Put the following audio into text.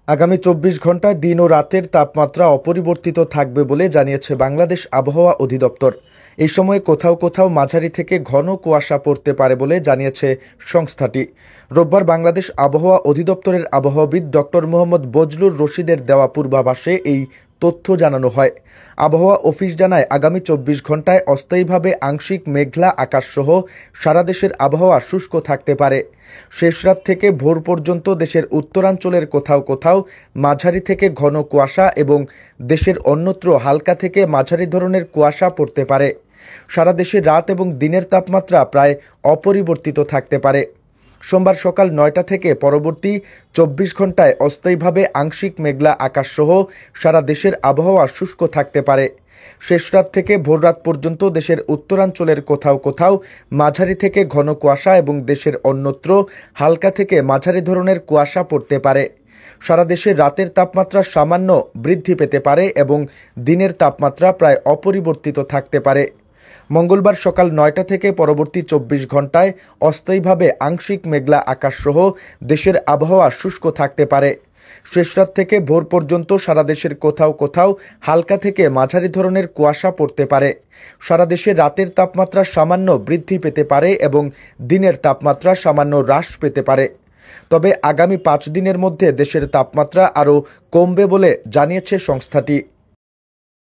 আগামী ২৪ ঘণ্টায় দিন ও রাতের তাপমাত্রা অপরিবর্তিত থাকবে বলে জানিয়েছে বাংলাদেশ আবহাওয়া অধিদপ্তর। এই সময়ে কোথাও কোথাও মাঝারি থেকে ঘন কুয়াশা পড়তে পারে বলে জানিয়েছে সংস্থাটি। রোববার বাংলাদেশ আবহাওয়া অধিদপ্তরের আবহাওয়াবিদ ডক্টর মোহাম্মদ বজলুর রশিদের দেওয়া পূর্বাভাসে এই তথ্য জানানো হয়। আবহাওয়া অফিস জানায়, আগামী ২৪ ঘণ্টায় অস্থায়ীভাবে আংশিক মেঘলা আকাশসহ সারা দেশের আবহাওয়া শুষ্ক থাকতে পারে। শেষ রাত থেকে ভোর পর্যন্ত দেশের উত্তরাঞ্চলের কোথাও কোথাও মাঝারি থেকে ঘন কুয়াশা এবং দেশের অন্যত্র হালকা থেকে মাঝারি ধরনের কুয়াশা পড়তে পারে। সারা দেশে রাত এবং দিনের তাপমাত্রা প্রায় অপরিবর্তিত থাকতে পারে। সোমবার সকাল ৯টা থেকে পরবর্তী ২৪ ঘণ্টায় অস্থায়ীভাবে আংশিক মেঘলা আকাশসহ সারা দেশের আবহাওয়া শুষ্ক থাকতে পারে। শেষ রাত থেকে ভোররাত পর্যন্ত দেশের উত্তরাঞ্চলের কোথাও কোথাও মাঝারি থেকে ঘন কুয়াশা এবং দেশের অন্যত্র হালকা থেকে মাঝারি ধরনের কুয়াশা পড়তে পারে। সারা দেশে রাতের তাপমাত্রা সামান্য বৃদ্ধি পেতে পারে এবং দিনের তাপমাত্রা প্রায় অপরিবর্তিত থাকতে পারে। মঙ্গলবার সকাল ৯টা থেকে পরবর্তী ২৪ ঘণ্টায় অস্থায়ীভাবে আংশিক মেঘলা আকাশসহ দেশের আবহাওয়া শুষ্ক থাকতে পারে। শেষ রাত থেকে ভোর পর্যন্ত সারা দেশের কোথাও কোথাও হালকা থেকে মাঝারি ধরনের কুয়াশা পড়তে পারে। সারা দেশে রাতের তাপমাত্রা সামান্য বৃদ্ধি পেতে পারে এবং দিনের তাপমাত্রা সামান্য হ্রাস পেতে পারে। তবে আগামী ৫ দিনের মধ্যে দেশের তাপমাত্রা আরও কমবে বলে জানিয়েছে সংস্থাটি।